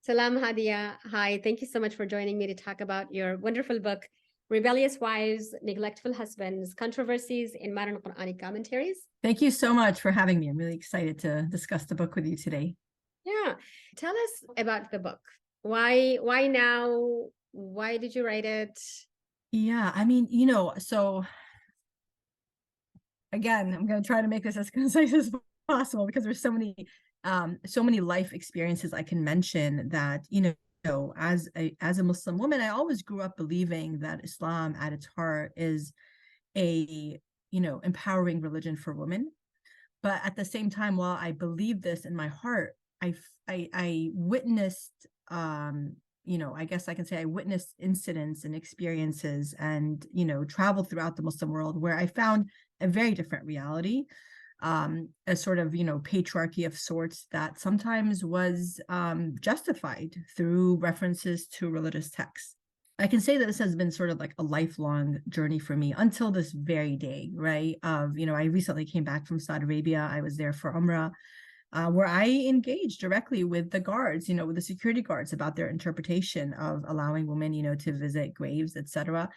Salam Hadia. Hi, thank you so much for joining me to talk about your wonderful book, Rebellious Wives, Neglectful Husbands, Controversies in Modern Quranic Commentaries. Thank you so much for having me. I'm really excited to discuss the book with you today. Yeah. Tell us about the book. Why now? Why did you write it? Yeah, so again, I'm going to try to make this as concise as possible because there's so many life experiences I can mention that, as a Muslim woman, I always grew up believing that Islam at its heart is a, empowering religion for women. But at the same time, while I believe this in my heart, I witnessed, I guess I can say I witnessed incidents and experiences and, traveled throughout the Muslim world where I found a very different reality, a sort of, patriarchy of sorts that sometimes was justified through references to religious texts. I can say that this has been sort of like a lifelong journey for me until this very day, right? I recently came back from Saudi Arabia. I was there for Umrah, where I engaged directly with the guards, with the security guards about their interpretation of allowing women, to visit graves, etc.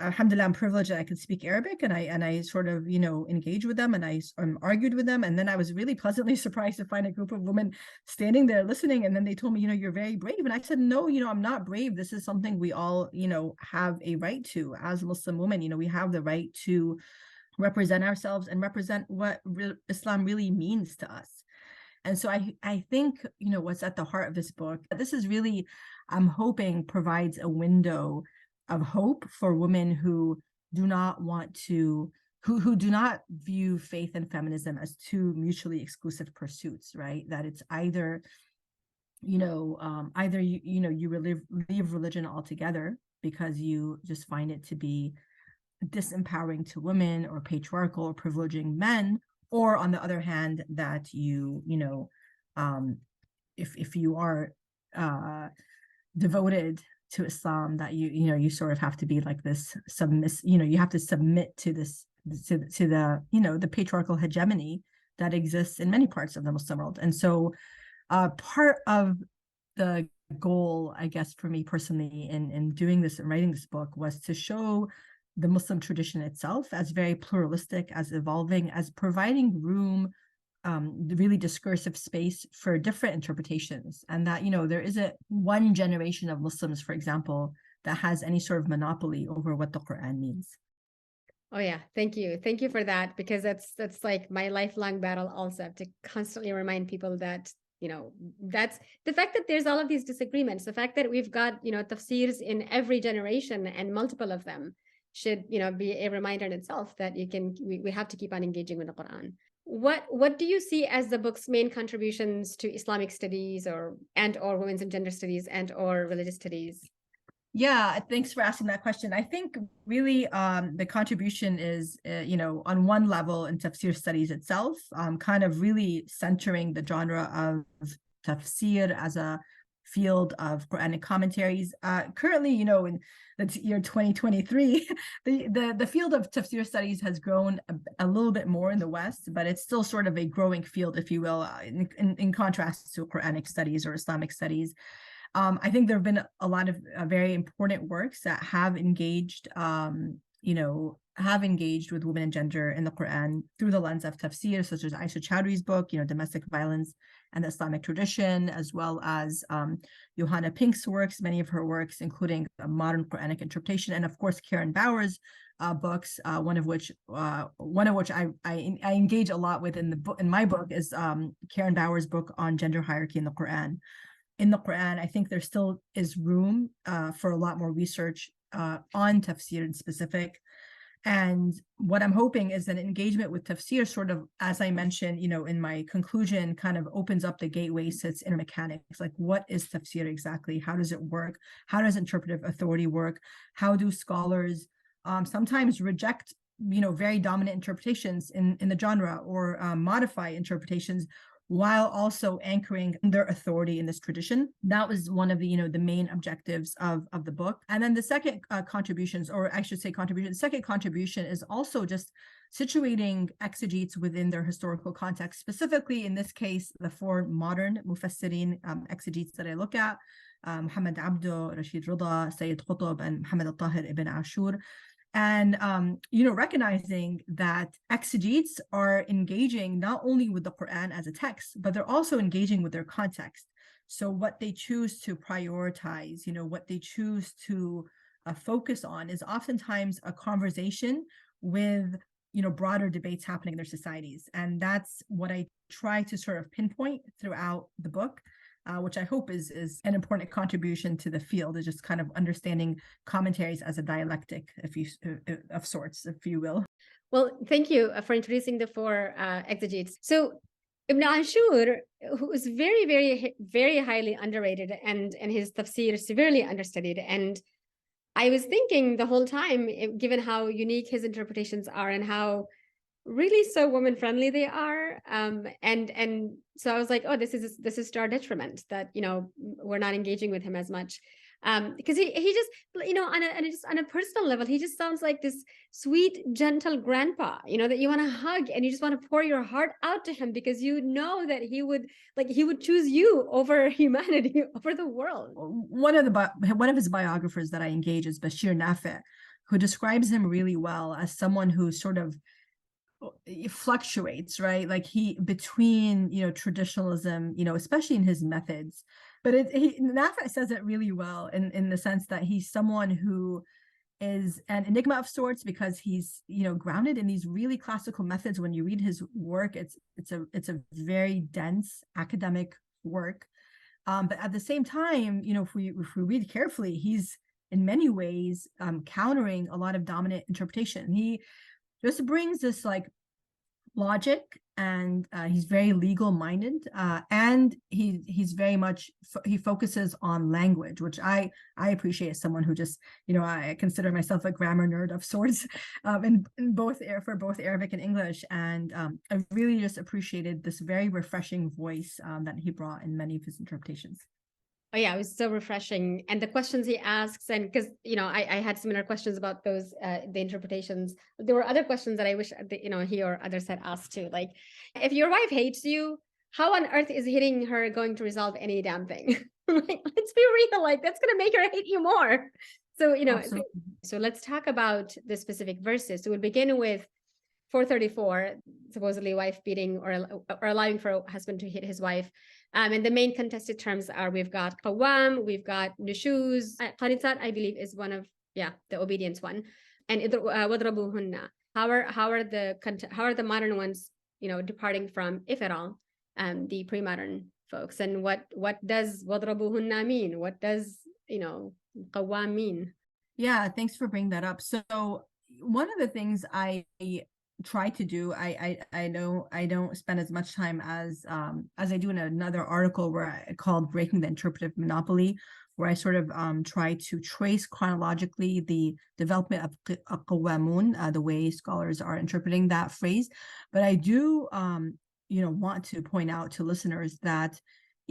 Alhamdulillah, I'm privileged that I could speak Arabic, and I sort of, engaged with them, and I argued with them. And then I was really pleasantly surprised to find a group of women standing there listening. And then they told me, you're very brave. And I said, no, I'm not brave. This is something we all, have a right to as Muslim women. We have the right to represent ourselves and represent what Islam really means to us. And so I think, what's at the heart of this book, this is really, I'm hoping, provides a window of hope for women who do not want to, who do not view faith and feminism as two mutually exclusive pursuits, right? That it's either, you leave religion altogether because you just find it to be disempowering to women or patriarchal or privileging men, or on the other hand, that if you are devoted to Islam, that you sort of have to be like this you have to submit to this to the the patriarchal hegemony that exists in many parts of the Muslim world. And so part of the goal, I guess, for me personally in doing this and writing this book was to show the Muslim tradition itself as very pluralistic, as evolving, as providing room, really discursive space for different interpretations. And that, there isn't one generation of Muslims, for example, that has any sort of monopoly over what the Qur'an means. Oh yeah, thank you. Thank you for that, because that's like my lifelong battle also, to constantly remind people that, that's the fact that there's all of these disagreements, the fact that we've got, tafsirs in every generation and multiple of them should, be a reminder in itself that we have to keep on engaging with the Quran. What do you see as the book's main contributions to Islamic studies or women's and gender studies or religious studies? Yeah, thanks for asking that question. I think really the contribution is, on one level in tafsir studies itself, kind of really centering the genre of tafsir as a field of Quranic commentaries. Currently, in the year 2023, the field of tafsir studies has grown a little bit more in the West, but it's still sort of a growing field, if you will, in contrast to Quranic studies or Islamic studies. I think there have been a lot of very important works that have engaged, with women and gender in the Quran through the lens of tafsir, such as Aisha Chowdhury's book, Domestic Violence and the Islamic Tradition, as well as Johanna Pink's works, many of her works, including a modern Quranic interpretation, and of course Karen Bauer's books, one of which I engage a lot with in my book is Karen Bauer's book on gender hierarchy in the Quran. In the Quran, I think there still is room for a lot more research on tafsir in specific. And what I'm hoping is that engagement with tafsir, sort of, as I mentioned, in my conclusion, kind of opens up the gateways to its inner mechanics. Like, what is tafsir exactly? How does it work? How does interpretive authority work? How do scholars sometimes reject, very dominant interpretations in the genre, or modify interpretations while also anchoring their authority in this tradition? That was one of the, the main objectives of the book. And then the second second contribution is also just situating exegetes within their historical context. Specifically, in this case, the four modern mufassirin exegetes that I look at, Muhammad Abdo, Rashid Rida, Seyyed Qutb, and Muhammad al-Tahir ibn Ashur. And, recognizing that exegetes are engaging not only with the Quran as a text, but they're also engaging with their context. So what they choose to prioritize, what they choose to focus on is oftentimes a conversation with, broader debates happening in their societies. And that's what I try to sort of pinpoint throughout the book. Which I hope is an important contribution to the field, is just kind of understanding commentaries as a dialectic, of sorts, if you will. Well, thank you for introducing the four exegetes. So Ibn Ashur, who is very, very, very highly underrated, and his tafsir severely understudied. And I was thinking the whole time, given how unique his interpretations are and how really so woman friendly they are, and so I was like, oh, this is to our detriment that we're not engaging with him as much, because he just on a personal level, he just sounds like this sweet, gentle grandpa, that you want to hug and you just want to pour your heart out to him, because that he would choose you over humanity, over the world. One of his biographers that I engage is Bashir Nafi, who describes him really well as someone who sort of fluctuates, right? Like between traditionalism, especially in his methods, but Nafi says it really well in the sense that he's someone who is an enigma of sorts, because he's grounded in these really classical methods. When you read his work, it's a very dense academic work, but at the same time, if we read carefully, he's in many ways countering a lot of dominant interpretation. He just brings this like logic, and he's very legal minded, and he's very much he focuses on language, which I appreciate as someone who just I consider myself a grammar nerd of sorts, in both Arabic and English, and I really just appreciated this very refreshing voice that he brought in many of his interpretations. Oh yeah, it was so refreshing. And the questions he asks, and because I had similar questions about those the interpretations. There were other questions that I wish he or others had asked too. Like, if your wife hates you, how on earth is hitting her going to resolve any damn thing? Like, let's be real, like that's gonna make her hate you more. So so let's talk about the specific verses. So we'll begin with 434, supposedly wife beating or allowing for a husband to hit his wife. And the main contested terms are, we've got qawwam, we've got nushuz. Qanitat, I believe, is one of, the obedience one. And idhribuhunna. How are the modern ones, departing from, if at all, the pre-modern folks? And what does wadhribuhunna mean? What does, qawwam mean? Yeah, thanks for bringing that up. So one of the things I try to do, I know I don't spend as much time as I do in another article called Breaking the Interpretive Monopoly, where I sort of try to trace chronologically the development of qawwamun, the way scholars are interpreting that phrase. But I do want to point out to listeners that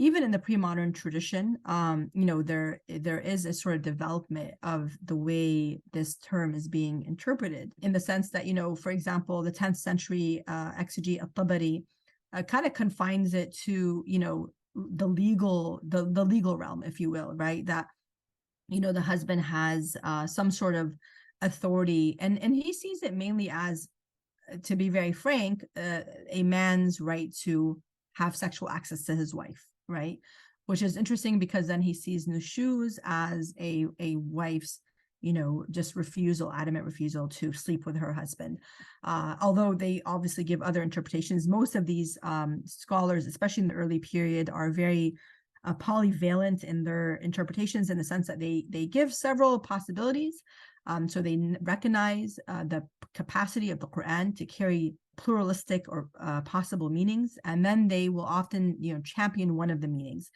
even in the pre-modern tradition, there is a sort of development of the way this term is being interpreted, in the sense that, for example, the 10th century exegete at-Tabari kind of confines it to, the legal realm, if you will, right? That, the husband has some sort of authority, and he sees it mainly as, to be very frank, a man's right to have sexual access to his wife. Right, which is interesting, because then he sees nushuz as a wife's, just adamant refusal to sleep with her husband. Although they obviously give other interpretations, most of these scholars, especially in the early period, are very polyvalent in their interpretations, in the sense that they give several possibilities. So they recognize the capacity of the Quran to carry pluralistic or possible meanings, and then they will often champion one of the meanings.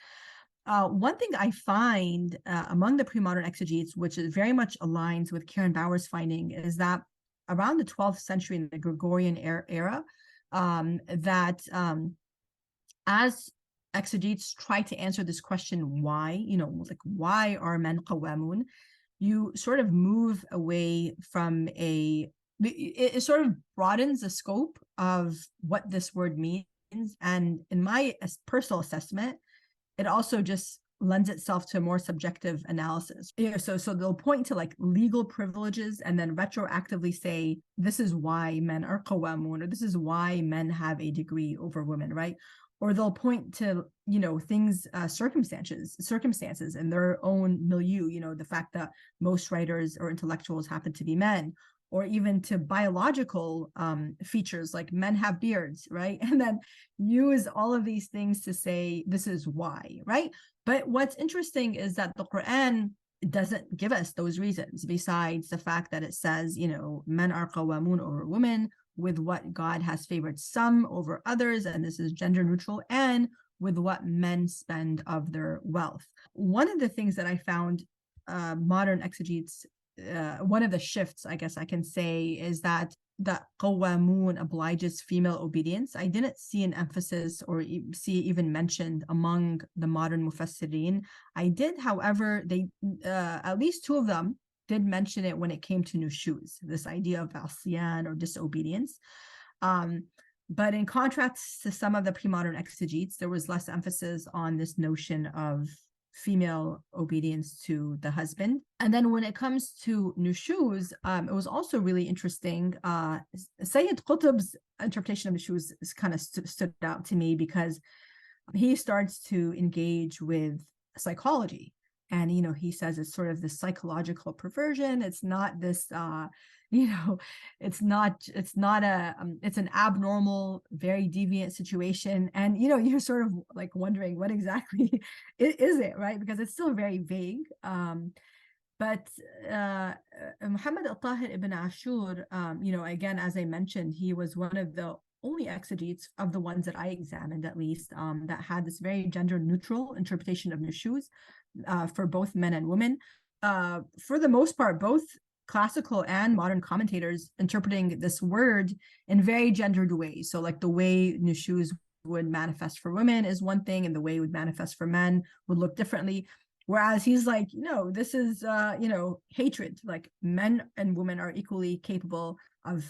One thing I find among the pre-modern exegetes, which is very much aligns with Karen Bauer's finding, is that around the 12th century, in the Gregorian era, that as exegetes try to answer this question, why, why are men qawwamun, you sort of move away from a it sort of broadens the scope of what this word means. And in my personal assessment, it also just lends itself to a more subjective analysis. So they'll point to like legal privileges and then retroactively say, this is why men are qawamun, or this is why men have a degree over women, right? Or they'll point to, things, circumstances in their own milieu, the fact that most writers or intellectuals happen to be men, or even to biological features like men have beards, right? And then use all of these things to say, this is why, right? But what's interesting is that the Quran doesn't give us those reasons, besides the fact that it says, men are qawamun over women, with what God has favored some over others, and this is gender neutral, and with what men spend of their wealth. One of the things that I found modern exegetes, one of the shifts, I guess I can say, is that qawamun obliges female obedience. I didn't see an emphasis or see even mentioned among the modern mufassirin. I did, however, they at least two of them did mention it when it came to nushuz, this idea of asyan or disobedience. But in contrast to some of the pre-modern exegetes, there was less emphasis on this notion of female obedience to the husband. And then when it comes to nushuz, it was also really interesting. Seyyed Qutb's interpretation of nushuz is kind of stood out to me, because he starts to engage with psychology. And, he says it's sort of this psychological perversion. It's not this, it's an abnormal, very deviant situation. And, you're sort of like wondering what exactly is it, right? Because it's still very vague. But Muhammad al-Tahir ibn Ashur, again, as I mentioned, he was one of the only exegetes of the ones that I examined, at least, that had this very gender neutral interpretation of nushuz for both men and women. For the most part, both classical and modern commentators interpreting this word in very gendered ways. So like the way nushuz would manifest for women is one thing, and the way it would manifest for men would look differently. Whereas he's like, this is, hatred. Like men and women are equally capable of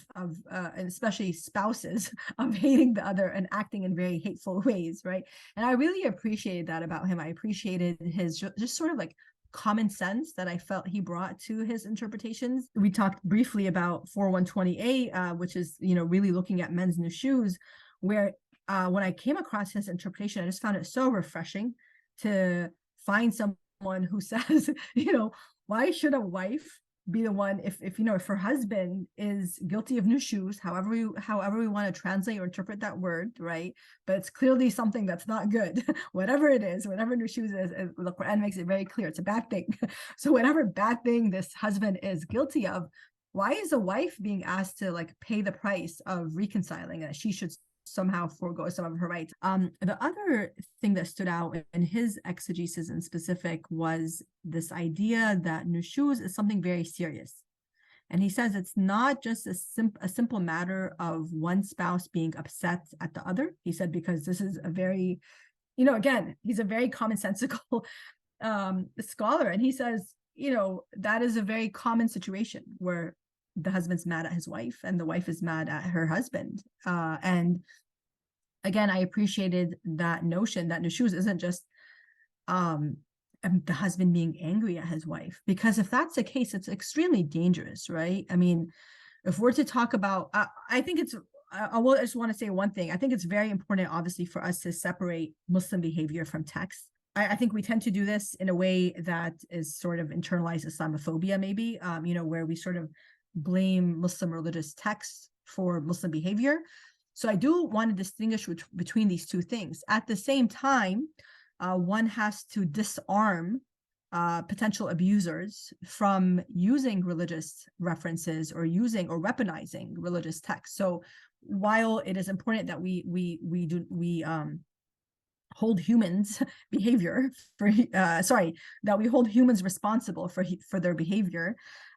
and especially spouses, of hating the other and acting in very hateful ways, right? And I really appreciated that about him. I appreciated his just sort of like common sense that I felt he brought to his interpretations. We talked briefly about 4128, which is, really looking at men's nushuz, where when I came across his interpretation, I just found it so refreshing to find someone who says, why should a wife be the one if her husband is guilty of nushuz, however we want to translate or interpret that word, right? But it's clearly something that's not good. Whatever it is, whatever nushuz is, the Quran makes it very clear it's a bad thing. So whatever bad thing this husband is guilty of, why is a wife being asked to like pay the price of reconciling, that she should somehow forego some of her rights? The other thing that stood out in his exegesis in specific was this idea that nushuz is something very serious. And he says it's not just a simple matter of one spouse being upset at the other. He said, because this is a very, again, he's a very commonsensical scholar. And he says, that is a very common situation where the husband's mad at his wife and the wife is mad at her husband. And again, I appreciated that notion that nushuz isn't just the husband being angry at his wife, because if that's the case, it's extremely dangerous, right? I mean, if we're to talk about, I think it's, I just want to say one thing. I think it's very important, obviously, for us to separate Muslim behavior from text. I think we tend to do this in a way that is sort of internalized Islamophobia, maybe, where we sort of blame Muslim religious texts for Muslim behavior. So I do want to distinguish between these two things. At the same time, one has to disarm potential abusers from using religious references or using or weaponizing religious texts. So while it is important that we hold humans behavior for that we hold humans responsible for their behavior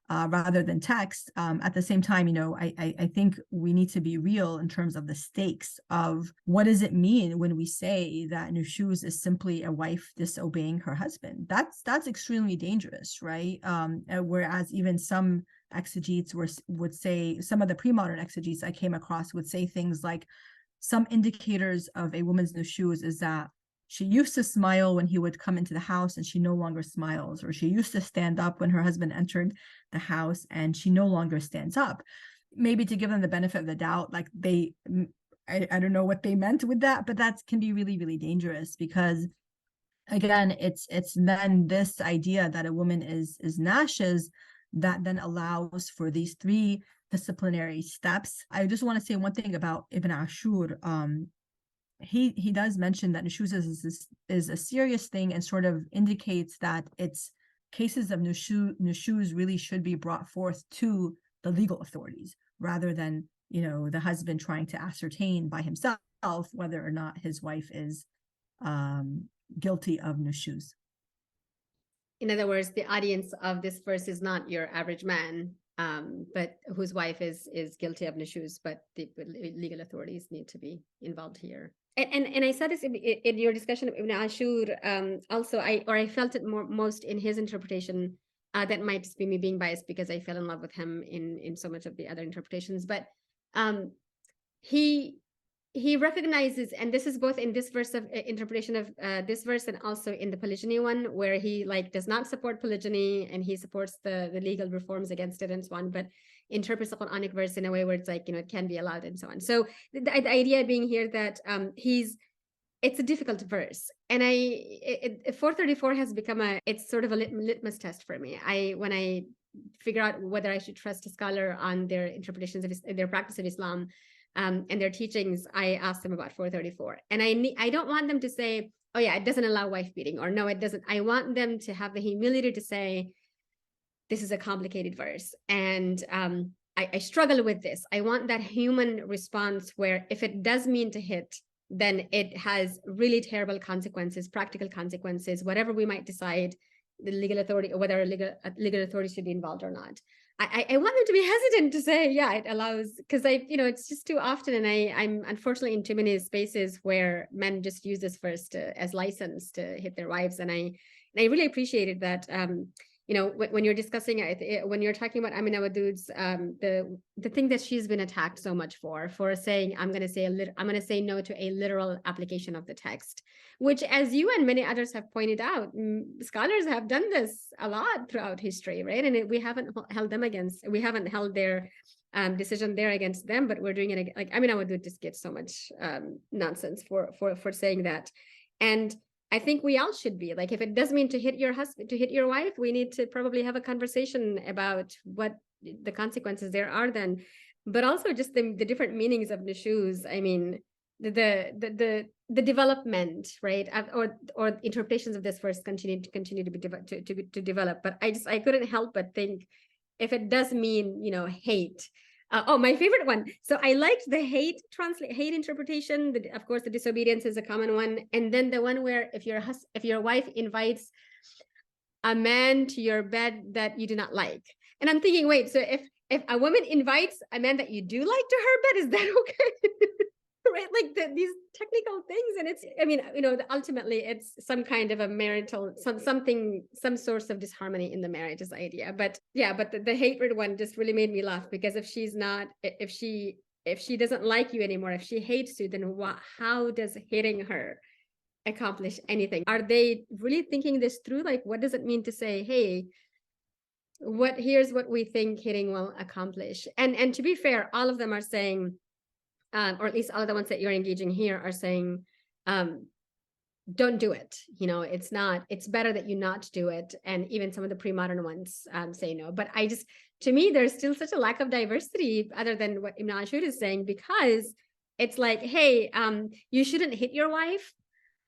rather than text, at the same time, I think we need to be real in terms of the stakes of what does it mean when we say that nushuz is simply a wife disobeying her husband. That's extremely dangerous, right? Whereas even some exegetes would say, some of the pre-modern exegetes I came across would say things like, some indicators of a woman's nushuz is that she used to smile when he would come into the house and she no longer smiles, or she used to stand up when her husband entered the house and she no longer stands up. Maybe to give them the benefit of the doubt, like I don't know what they meant with that, but that can be really, really dangerous, because again, it's then this idea that a woman is nushuz that then allows for these three disciplinary steps. I just want to say one thing about Ibn Ashur. He does mention that nushuz is a serious thing, and sort of indicates that it's cases of nushuz really should be brought forth to the legal authorities, rather than, you know, the husband trying to ascertain by himself whether or not his wife is guilty of nushuz. In other words, the audience of this verse is not your average man, but whose wife is guilty of nushuz, but the legal authorities need to be involved here. And I said this in your discussion of Ibn Ashur. Also, I felt it most in his interpretation. That might just be me being biased because I fell in love with him in so much of the other interpretations. But he recognizes, and this is both in this verse of interpretation of this verse, and also in the polygyny one, where he like does not support polygyny and he supports the legal reforms against it and so on, but interprets the Quranic verse in a way where it's like, you know, it can be allowed and so on. So the idea being here that it's a difficult verse, and 434 has become it's sort of a litmus test for me. When I figure out whether I should trust a scholar on their interpretations of their practice of Islam and their teachings, I ask them about 434, and I don't want them to say, oh yeah, it doesn't allow wife beating, or no, it doesn't. I want them to have the humility to say, this is a complicated verse, and I struggle with this. I want that human response where if it does mean to hit, then it has really terrible consequences, practical consequences, whatever we might decide, the legal authority, or whether a legal authority should be involved or not. I want them to be hesitant to say, yeah, it allows, because it's just too often, and I'm unfortunately in too many spaces where men just use this verse as license to hit their wives, and I really appreciated that. When you're discussing it, when you're talking about Amina Wadud's, the thing that she's been attacked so much for saying, I'm going to say no to a literal application of the text, which, as you and many others have pointed out, scholars have done this a lot throughout history, right? And we haven't held their decision there against them, but we're doing it like Amina Wadud just gets so much nonsense for saying that. And I think we all should be like, if it does mean to hit your husband, to hit your wife, we need to probably have a conversation about what the consequences there are then, but also just the different meanings of nushuz. I mean, the development, right, or interpretations of this verse continue to be to develop. But I couldn't help but think, if it does mean, hate. My favorite one. So I liked the hate interpretation. Of course, the disobedience is a common one, and then the one where if your wife invites a man to your bed that you do not like, and I'm thinking, wait, so if a woman invites a man that you do like to her bed, is that okay? Right, like these technical things, and it's, ultimately it's some kind of a marital some source of disharmony in the marriage is the idea. But yeah, but the hatred one just really made me laugh, because if she doesn't like you anymore, if she hates you, then how does hating her accomplish anything? Are they really thinking this through? Like, what does it mean to say, hey, here's what we think hitting will accomplish? And to be fair, all of them are saying, or at least all of the ones that you're engaging here are saying, don't do it. It's better that you not do it. And even some of the pre-modern ones say no. But to me, there's still such a lack of diversity, other than what Ibn Ashur is saying, because it's like, hey, you shouldn't hit your wife.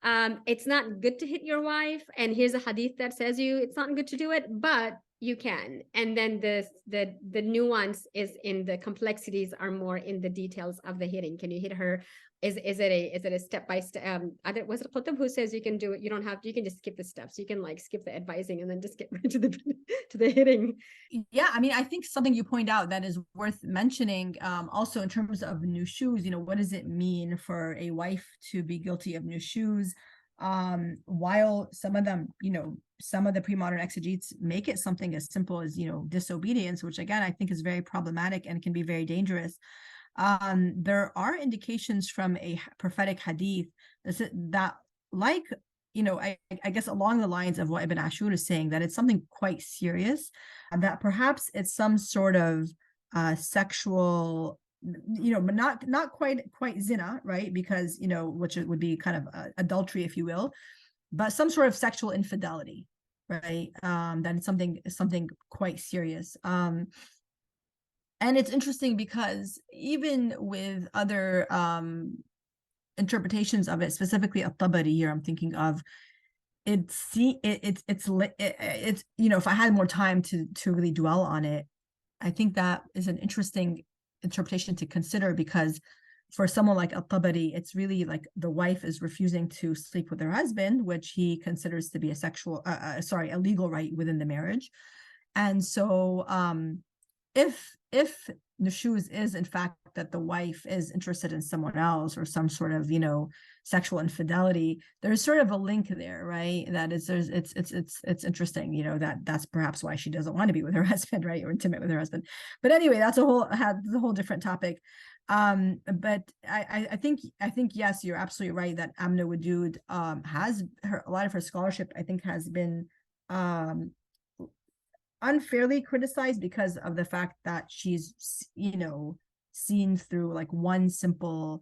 It's not good to hit your wife. And here's a hadith that says it's not good to do it, but you can. And then the nuance is in the complexities are more in the details of the hitting. Can you hit her? Is it a step by step? Was it Qutb who says you can do it? You can just skip the steps. You can like skip the advising and then just get right to the hitting. Yeah, I mean, I think something you point out that is worth mentioning, also in terms of nushuz, what does it mean for a wife to be guilty of nushuz? while some of them, some of the pre-modern exegetes make it something as simple as, disobedience, which again, I think is very problematic and can be very dangerous. There are indications from a prophetic hadith that like, I guess along the lines of what Ibn Ashur is saying, that it's something quite serious, that perhaps it's some sort of sexual, but not quite zina, right? Because, which would be kind of adultery, if you will, but some sort of sexual infidelity, right? That it's something quite serious. And it's interesting because even with other interpretations of it, specifically At-Tabari here, I'm thinking of, it's if I had more time to really dwell on it, I think that is an interesting interpretation to consider, because for someone like At-Tabari, it's really like the wife is refusing to sleep with her husband, which he considers to be a legal right within the marriage. And so if nushuz is in fact that the wife is interested in someone else, or some sort of sexual infidelity, there's sort of a link there, right? That it's interesting, that's perhaps why she doesn't want to be with her husband, right, or intimate with her husband. But anyway, that's a whole different topic. But I think yes, you're absolutely right that Amna Wadud has a lot of her scholarship, I think, has been unfairly criticized because of the fact that she's seen through like one simple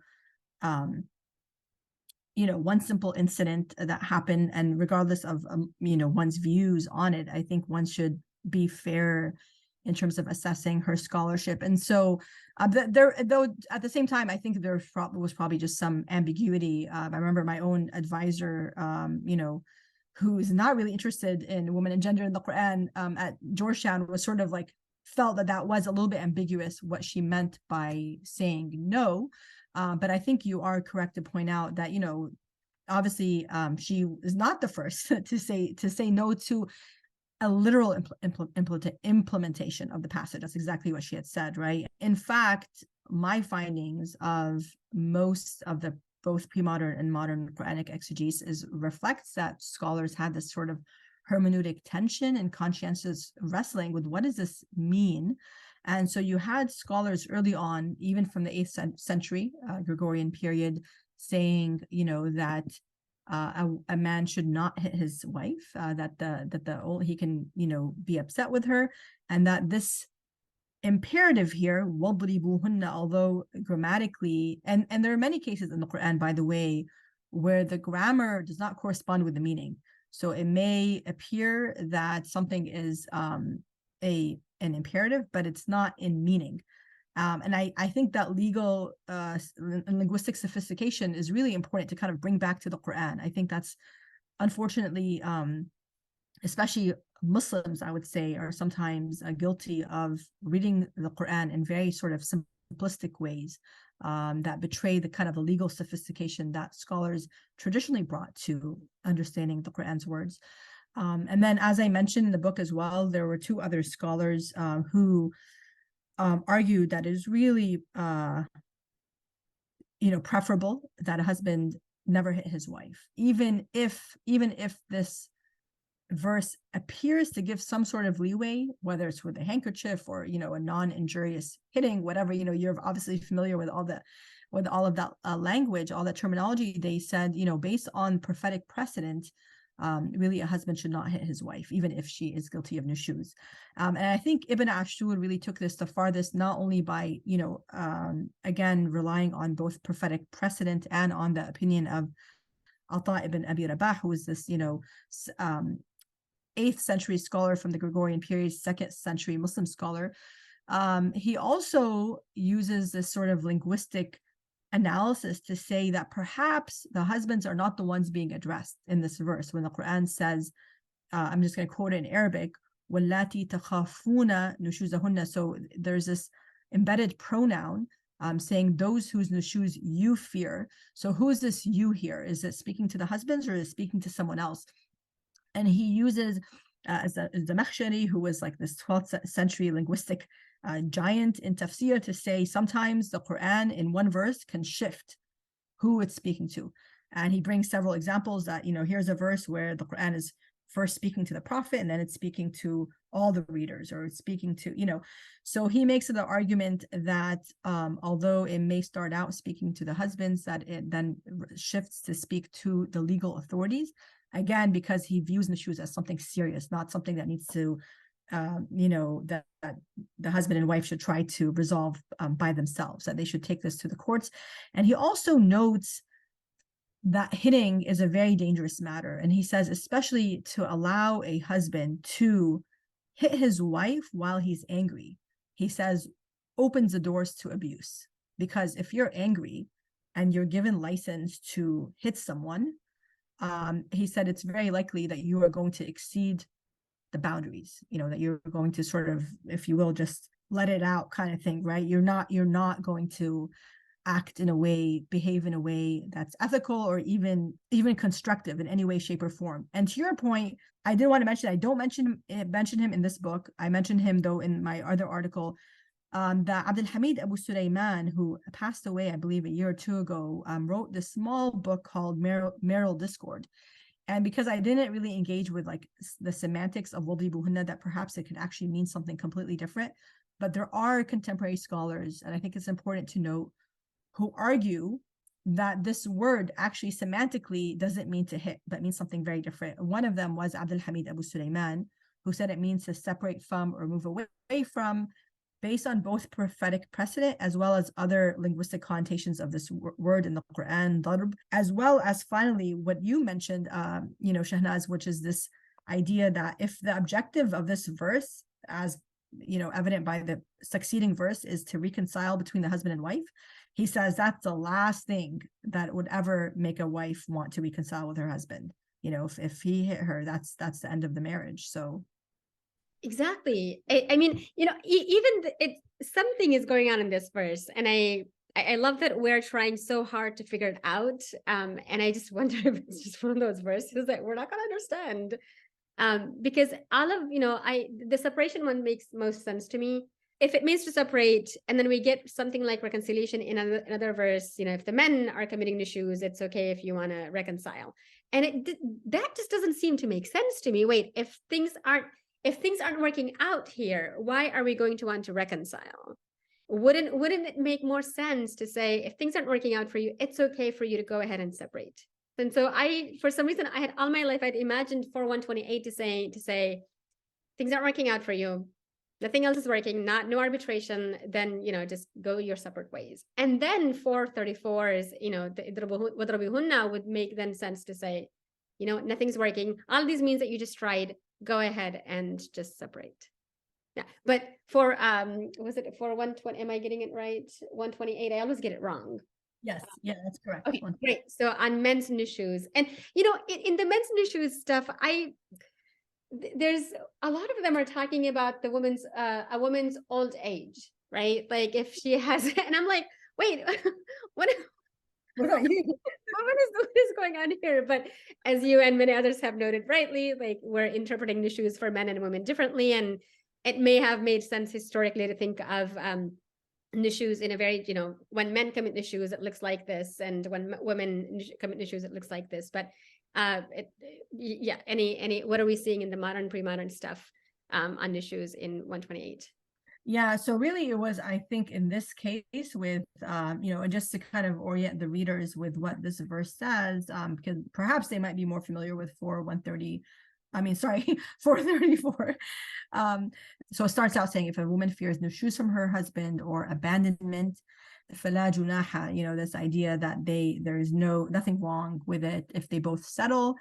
incident that happened, and regardless of one's views on it, I think one should be fair in terms of assessing her scholarship. And so though at the same time, I think there was probably just some ambiguity. I remember my own advisor, who's not really interested in women and gender in the Quran, at Georgetown, was sort of like felt that was a little bit ambiguous what she meant by saying no. But I think you are correct to point out that, obviously she is not the first to say no to a literal implementation of the passage. That's exactly what she had said, right? In fact, my findings of most of the both pre-modern and modern Quranic exegesis reflects that scholars had this sort of hermeneutic tension and conscientious wrestling with what does this mean. And so you had scholars early on, even from the 8th century Gregorian period, saying, that a man should not hit his wife, that he can, be upset with her, and that this imperative here, idhribuhunna, although grammatically, and there are many cases in the Quran, by the way, where the grammar does not correspond with the meaning. So it may appear that something is an imperative, but it's not in meaning. And I think that legal and linguistic sophistication is really important to kind of bring back to the Quran. I think that's unfortunately, especially Muslims, I would say, are sometimes guilty of reading the Quran in very sort of simplistic ways that betray the kind of a legal sophistication that scholars traditionally brought to understanding the Quran's words. And then, as I mentioned in the book as well, there were two other scholars who argued that it is really, preferable that a husband never hit his wife, even if this verse appears to give some sort of leeway, whether it's with a handkerchief or a non-injurious hitting, whatever. You're obviously familiar with all of that language, all that terminology. They said, based on prophetic precedent, really a husband should not hit his wife, even if she is guilty of nushuz. And I think Ibn Ashur really took this the farthest, not only by again relying on both prophetic precedent and on the opinion of Ata ibn Abi Rabah, who was this 8th century scholar from the Gregorian period, 2nd century Muslim scholar. He also uses this sort of linguistic analysis to say that perhaps the husbands are not the ones being addressed in this verse when the Quran says, I'm just going to quote it in Arabic, وَاللَّاتِي تَخَافُونَ نُشُوزَهُنَّ. So there's this embedded pronoun saying those whose nushuz you fear. So who is this you here? Is it speaking to the husbands, or is it speaking to someone else? And he uses as the Zamakhshari, who was like this 12th century linguistic giant in tafsir, to say sometimes the Quran in one verse can shift who it's speaking to. And he brings several examples that, here's a verse where the Quran is first speaking to the prophet, and then it's speaking to all the readers, or it's speaking to, so he makes the argument that although it may start out speaking to the husbands, that it then shifts to speak to the legal authorities, again, because he views nushuz as something serious, not something that needs to, that the husband and wife should try to resolve by themselves, that they should take this to the courts. And he also notes that hitting is a very dangerous matter. And he says, especially to allow a husband to hit his wife while he's angry, he says, opens the doors to abuse. Because if you're angry and you're given license to hit someone, he said it's very likely that you are going to exceed the boundaries, that you're going to sort of, if you will, just let it out kind of thing, right? You're not going to act in a way, behave in a way that's ethical or even constructive in any way, shape, or form. And to your point, I did want to mention, I don't mention him in this book. I mentioned him though in my other article, that Abdul Hamid Abu Sulaiman, who passed away, I believe, a year or two ago, wrote this small book called Marital Discord. And because I didn't really engage with like the semantics of idhribuhunna, that perhaps it could actually mean something completely different. But there are contemporary scholars, and I think it's important to note, who argue that this word actually semantically doesn't mean to hit, but means something very different. One of them was Abdul Hamid Abu Sulaiman, who said it means to separate from or move away from, based on both prophetic precedent as well as other linguistic connotations of this word in the Quran, darb, as well as finally what you mentioned, Shahnaz, which is this idea that if the objective of this verse, as evident by the succeeding verse, is to reconcile between the husband and wife, he says that's the last thing that would ever make a wife want to reconcile with her husband. If he hit her, that's the end of the marriage. So exactly. I mean, even something is going on in this verse, and I love that we're trying so hard to figure it out. And I just wonder if it's just one of those verses that we're not going to understand. Because all of, the separation one makes most sense to me. If it means to separate, and then we get something like reconciliation in another verse, if the men are committing nushuz, it's okay if you want to reconcile. And that just doesn't seem to make sense to me. Wait, if things aren't working out here, why are we going to want to reconcile? Wouldn't it make more sense to say, if things aren't working out for you, it's okay for you to go ahead and separate? And so for some reason, I had all my life, I'd imagined 4:128 to say, things aren't working out for you, nothing else is working, no arbitration, then, just go your separate ways. And then 4:34 is, the idhribuhunna would make then sense to say, nothing's working. All these means that you just tried, go ahead and just separate. Yeah. But for, was it for 120? Am I getting it right? 128. I always get it wrong. yes, yeah, that's correct. Okay, great. So on men's nushuz, and, in the men's nushuz stuff, there's a lot of them are talking about a woman's old age, right? Like if she has, and I'm like, wait, what about you? what is going on here? But as you and many others have noted rightly, like we're interpreting nushuz for men and women differently, and it may have made sense historically to think of nushuz in a very, when men commit nushuz, it looks like this, and when women commit nushuz, it looks like this. But what are we seeing in the modern, pre-modern stuff on nushuz in 128? Yeah, so really it was, I think, in this case with, and just to kind of orient the readers with what this verse says, because perhaps they might be more familiar with 434. So it starts out saying, if a woman fears nushuz from her husband or abandonment, fala junaha, this idea that there is nothing wrong with it if they both settle.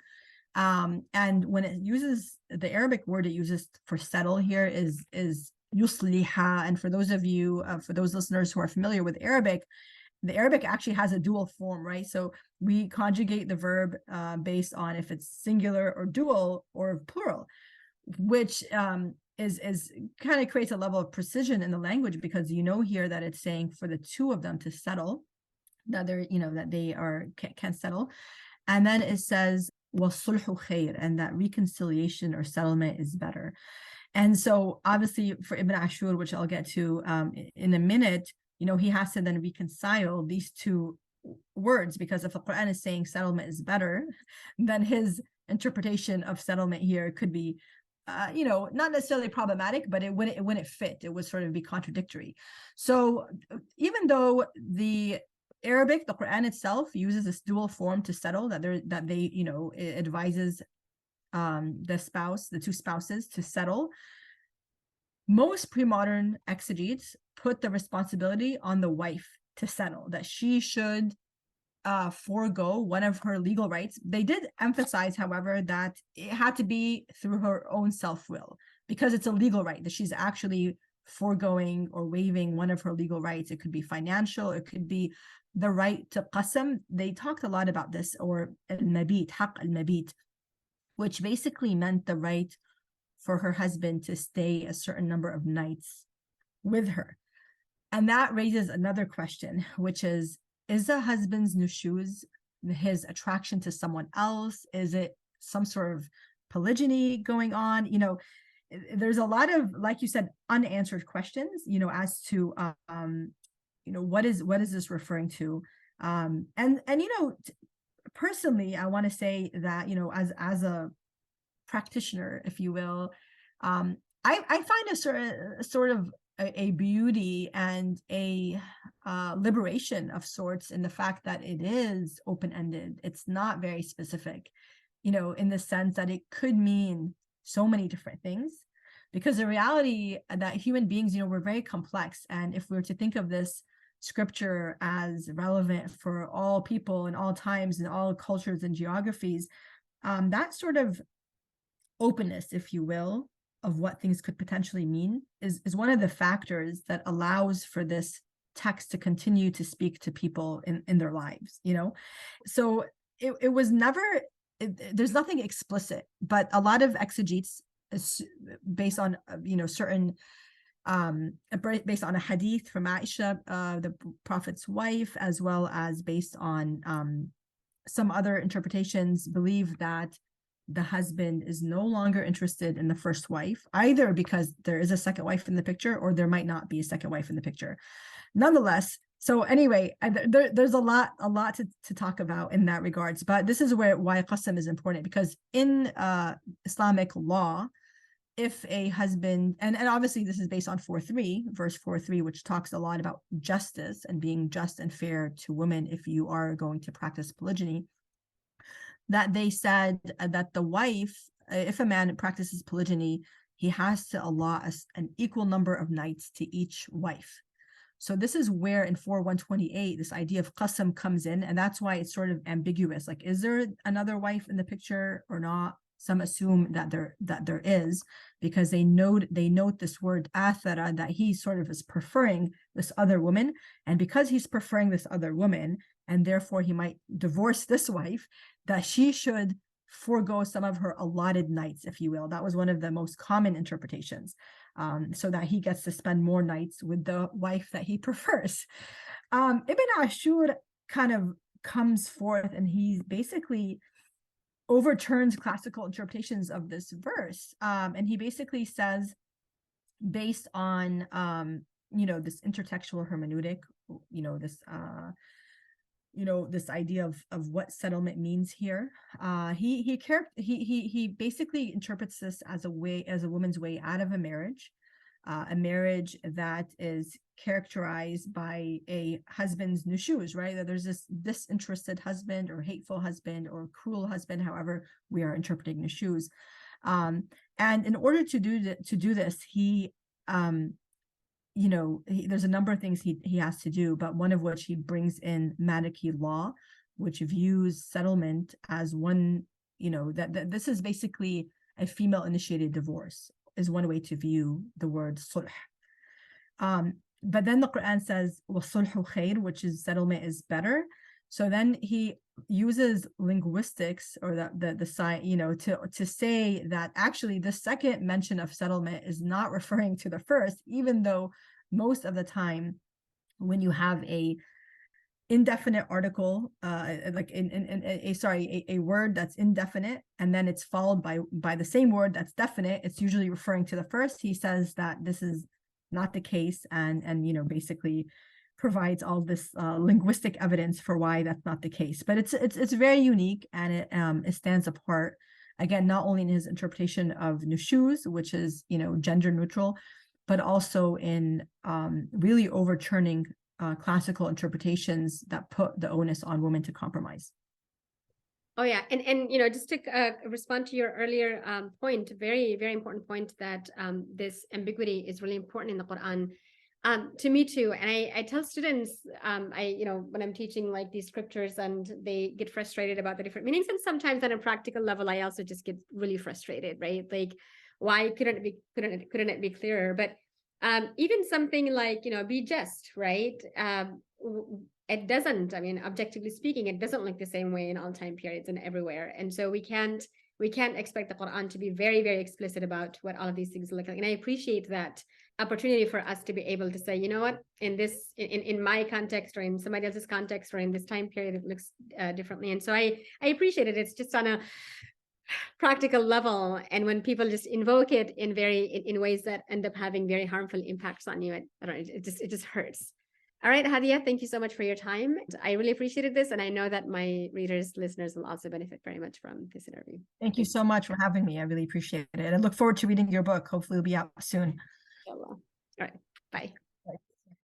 And when it uses the Arabic word it uses for settle here is yusliha. And for those of you, for those listeners who are familiar with Arabic, the Arabic actually has a dual form, right? So we conjugate the verb based on if it's singular or dual or plural, which is kind of creates a level of precision in the language, because here that it's saying for the two of them to settle, that they're that they can settle. And then it says wasulhu khair, and that reconciliation or settlement is better. And so obviously for Ibn Ashur, which I'll get to in a minute, he has to then reconcile these two words, because if the Quran is saying settlement is better, then his interpretation of settlement here could be not necessarily problematic, but it wouldn't fit. It would sort of be contradictory. So even though the Quran itself uses this dual form to settle, it advises the two spouses to settle, most pre-modern exegetes put the responsibility on the wife to settle, that she should forego one of her legal rights. They did emphasize, however, that it had to be through her own self-will, because it's a legal right, that she's actually foregoing or waiving one of her legal rights. It could be financial, it could be the right to qasam. They talked a lot about this, or al-mabit, haq al-mabit, which basically meant the right for her husband to stay a certain number of nights with her. And that raises another question, which is the husband's nushuz, his attraction to someone else? Is it some sort of polygyny going on? There's a lot of, like you said, unanswered questions, as to, what is this referring to? Personally, I want to say that, as a practitioner, if you will, I find a sort of a beauty and a liberation of sorts in the fact that it is open-ended. It's not very specific, in the sense that it could mean so many different things, because the reality that human beings, we're very complex. And if we were to think of this scripture as relevant for all people in all times and all cultures and geographies, that sort of openness, if you will, of what things could potentially mean is one of the factors that allows for this text to continue to speak to people in their lives, So it was never, there's nothing explicit, but a lot of exegetes, based on, certain, based on a hadith from Aisha, the Prophet's wife, as well as based on some other interpretations, believe that the husband is no longer interested in the first wife, either because there is a second wife in the picture, or there might not be a second wife in the picture. Nonetheless, so anyway, there's a lot to talk about in that regards. But this is why qasam is important, because in Islamic law, if a husband, and obviously this is based on verse 4:3, which talks a lot about justice and being just and fair to women if you are going to practice polygyny, that they said that the wife, if a man practices polygyny, he has to allot an equal number of nights to each wife. So this is where in 4:128, this idea of qasam comes in, and that's why it's sort of ambiguous. Like, is there another wife in the picture or not? Some assume that there is, because they note this word athara, that he sort of is preferring this other woman, and because he's preferring this other woman, and therefore he might divorce this wife, that she should forego some of her allotted nights, if you will. That was one of the most common interpretations, so that he gets to spend more nights with the wife that he prefers. Ibn Ashur kind of comes forth, and he basically overturns classical interpretations of this verse, and he basically says, based on this intertextual hermeneutic, this idea of what settlement means here, he basically interprets this as a woman's way out of a marriage that is characterized by a husband's nushuz, right? That there's this disinterested husband, or hateful husband, or cruel husband, however we are interpreting nushuz. And in order to do this, he there's a number of things he has to do, but one of which he brings in Maliki law, which views settlement as one, that this is basically a female initiated divorce, is one way to view the word sulh. But then the Quran says وَالصُّلْحُ خَيْرٌ, which is settlement is better. So then he uses linguistics, or the side, to say that actually the second mention of settlement is not referring to the first, even though most of the time when you have a indefinite article, like a word that's indefinite, and then it's followed by the same word that's definite, it's usually referring to the first. He says that this is not the case, and basically provides all this linguistic evidence for why that's not the case. But it's very unique, and it stands apart, again, not only in his interpretation of nushuz, which is, you know, gender neutral, but also in really overturning classical interpretations that put the onus on women to compromise. Oh yeah, and you know, just to respond to your earlier point, very, very important point, that this ambiguity is really important in the Quran. To me too, and I tell students, you know, when I'm teaching like these scriptures and they get frustrated about the different meanings, and sometimes on a practical level, I also just get really frustrated, right? Like, why couldn't it be clearer? But even something like, you know, be just, right? It doesn't, I mean, objectively speaking, it doesn't look the same way in all time periods and everywhere. And so we can't expect the Quran to be very, very explicit about what all of these things look like. And I appreciate that opportunity for us to be able to say, you know what, in my context, or in somebody else's context, or in this time period, it looks differently. And so I appreciate it. It's just on a practical level, and when people just invoke it in ways that end up having very harmful impacts on you, I don't know, it just hurts. All right, Hadia, thank you so much for your time. I really appreciated this, and I know that my readers, listeners will also benefit very much from this interview. Thank you so much for having me. I really appreciate it. I look forward to reading your book. Hopefully it'll be out soon. Inshallah. All right.